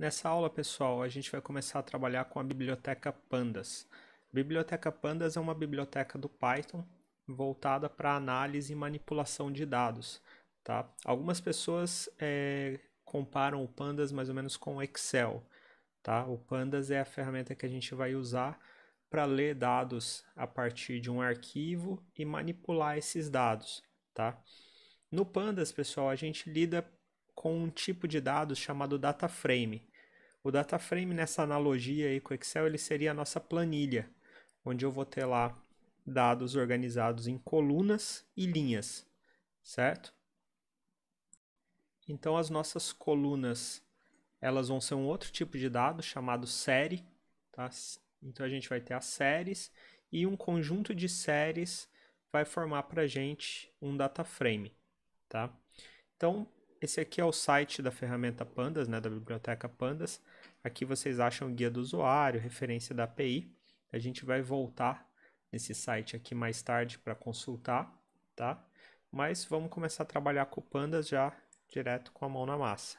Nessa aula, pessoal, a gente vai começar a trabalhar com a biblioteca Pandas. A biblioteca Pandas é uma biblioteca do Python voltada para análise e manipulação de dados, tá? Algumas pessoas comparam o Pandas mais ou menos com o Excel, tá? O Pandas é a ferramenta que a gente vai usar para ler dados a partir de um arquivo e manipular esses dados, tá? No Pandas, pessoal, a gente lida com um tipo de dados chamado data frame. O data frame, nessa analogia aí com o Excel, ele seria a nossa planilha, onde eu vou ter lá dados organizados em colunas e linhas, certo? Então as nossas colunas, elas vão ser um outro tipo de dado chamado série, tá? Então a gente vai ter as séries e um conjunto de séries vai formar para a gente um data frame, tá? Então esse aqui é o site da ferramenta Pandas, né, da biblioteca Pandas. Aqui vocês acham o guia do usuário, referência da API. A gente vai voltar nesse site aqui mais tarde para consultar, tá? Mas vamos começar a trabalhar com o Pandas já direto com a mão na massa.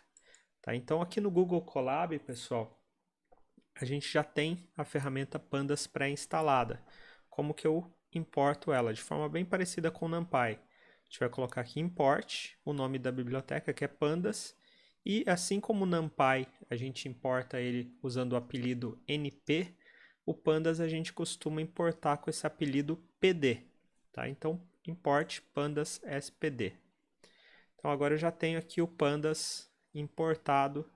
Tá? Então aqui no Google Colab, pessoal, a gente já tem a ferramenta Pandas pré-instalada. Como que eu importo ela? De forma bem parecida com o NumPy. A gente vai colocar aqui import, o nome da biblioteca que é Pandas, e assim como o NumPy a gente importa ele usando o apelido np, o Pandas a gente costuma importar com esse apelido pd. Tá? Então import pandas spd. Então agora eu já tenho aqui o Pandas importado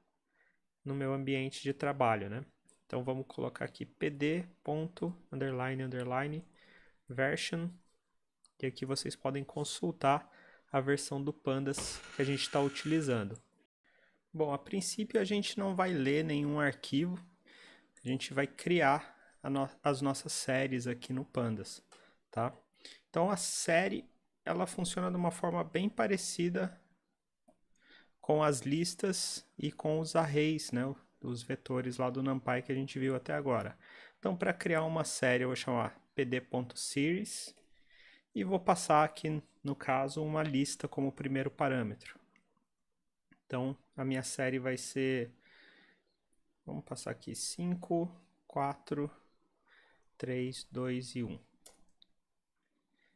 no meu ambiente de trabalho, né? Então vamos colocar aqui pd. Version, e aqui vocês podem consultar a versão do Pandas que a gente está utilizando. Bom, a princípio a gente não vai ler nenhum arquivo, a gente vai criar as nossas séries aqui no Pandas, tá? Então a série, ela funciona de uma forma bem parecida com as listas e com os arrays, né? Os vetores lá do NumPy que a gente viu até agora. Então para criar uma série eu vou chamar pd.series e vou passar aqui, no caso, uma lista como primeiro parâmetro. Então, a minha série vai ser, vamos passar aqui, 5, 4, 3, 2 e 1.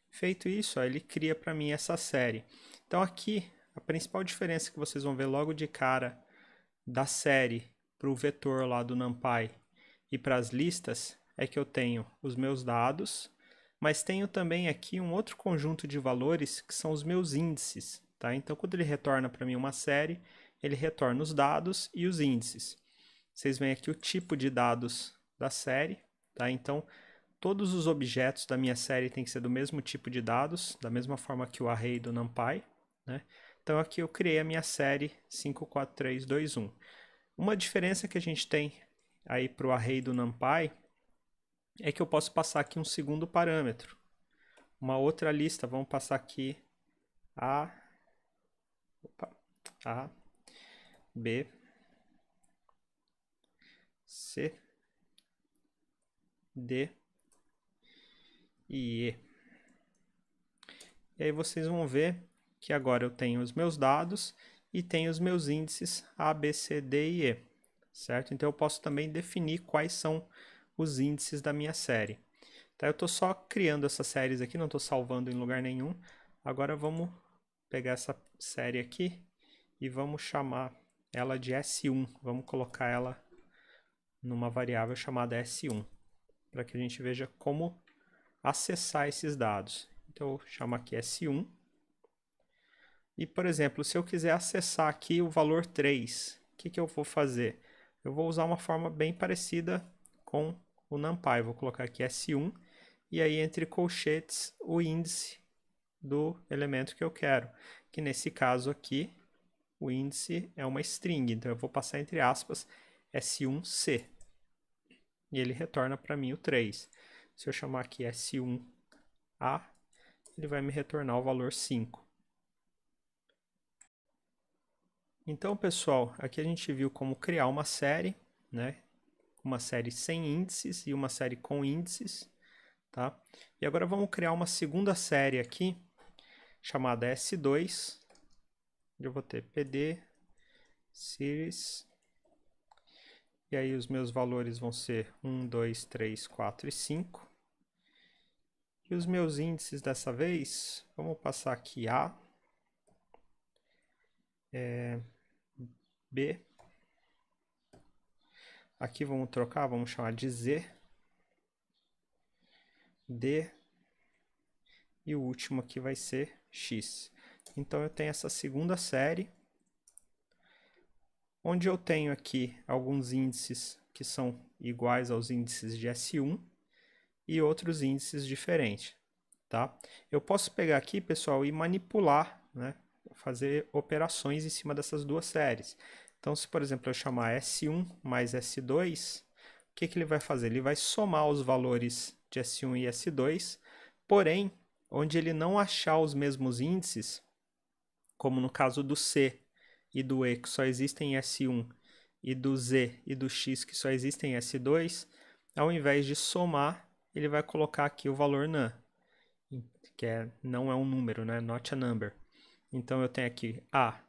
Feito isso, ó, ele cria para mim essa série. Então aqui, a principal diferença que vocês vão ver logo de cara da série para o vetor lá do NumPy e para as listas é que eu tenho os meus dados, mas tenho também aqui um outro conjunto de valores que são os meus índices. Tá? Então, quando ele retorna para mim uma série, ele retorna os dados e os índices. Vocês veem aqui o tipo de dados da série. Tá? Então, todos os objetos da minha série têm que ser do mesmo tipo de dados, da mesma forma que o array do NumPy. Né? Então, aqui eu criei a minha série 5, 4, 3, 2, 1. Uma diferença que a gente tem aí para o array do NumPy é que eu posso passar aqui um segundo parâmetro. Uma outra lista, vamos passar aqui A, B, C, D e E. E aí vocês vão ver que agora eu tenho os meus dados e tenho os meus índices A, B, C, D e E. Certo? Então eu posso também definir quais são os índices da minha série. Tá? Eu estou só criando essas séries aqui, não estou salvando em lugar nenhum. Agora vamos pegar essa série aqui e vamos chamar ela de S1. Vamos colocar ela numa variável chamada S1, para que a gente veja como acessar esses dados. Então eu chamo aqui S1. E, por exemplo, se eu quiser acessar aqui o valor 3, o que eu vou fazer? Eu vou usar uma forma bem parecida com o NumPy. Vou colocar aqui S1 e aí entre colchetes o índice do elemento que eu quero, que nesse caso aqui o índice é uma string, então eu vou passar entre aspas S1C e ele retorna para mim o 3. Se eu chamar aqui S1A, ele vai me retornar o valor 5. Então, pessoal, aqui a gente viu como criar uma série, né? Uma série sem índices e uma série com índices, tá? E agora vamos criar uma segunda série aqui, chamada S2, onde eu vou ter pd series E aí os meus valores vão ser 1, 2, 3, 4 e 5. E os meus índices dessa vez, vamos passar aqui A, B. Aqui vamos trocar, vamos chamar de Z, D, e o último aqui vai ser X. Então eu tenho essa segunda série, onde eu tenho aqui alguns índices que são iguais aos índices de S1 e outros índices diferentes, tá? Eu posso pegar aqui, pessoal, e manipular, né? Fazer operações em cima dessas duas séries. Então, se, por exemplo, eu chamar S1 mais S2, o que ele vai fazer? Ele vai somar os valores de S1 e S2, porém, onde ele não achar os mesmos índices, como no caso do C e do E, que só existem em S1, e do Z e do X, que só existem em S2, ao invés de somar, ele vai colocar aqui o valor NaN, que não é um número, né? Not a number. Então, eu tenho aqui A,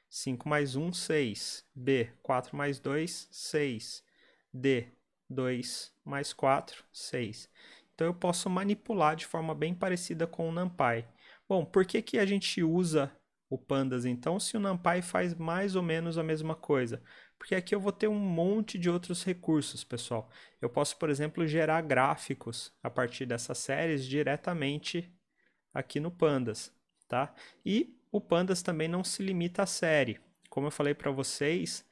5 mais 1, 6. B, 4 mais 2, 6. D, 2 mais 4, 6. Então, eu posso manipular de forma bem parecida com o NumPy. Bom, por que a gente usa o Pandas, então, se o NumPy faz mais ou menos a mesma coisa? Porque aqui eu vou ter um monte de outros recursos, pessoal. Eu posso, por exemplo, gerar gráficos a partir dessas séries diretamente aqui no Pandas, tá? E o Pandas também não se limita à série. Como eu falei para vocês,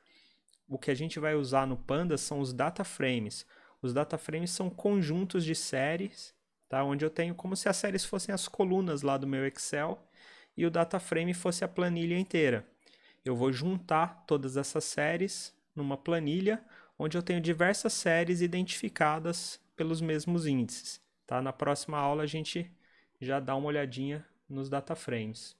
o que a gente vai usar no Pandas são os data frames. Os data frames são conjuntos de séries, tá? Onde eu tenho como se as séries fossem as colunas lá do meu Excel e o data frame fosse a planilha inteira. Eu vou juntar todas essas séries numa planilha onde eu tenho diversas séries identificadas pelos mesmos índices, tá? Na próxima aula a gente já dá uma olhadinha nos data frames.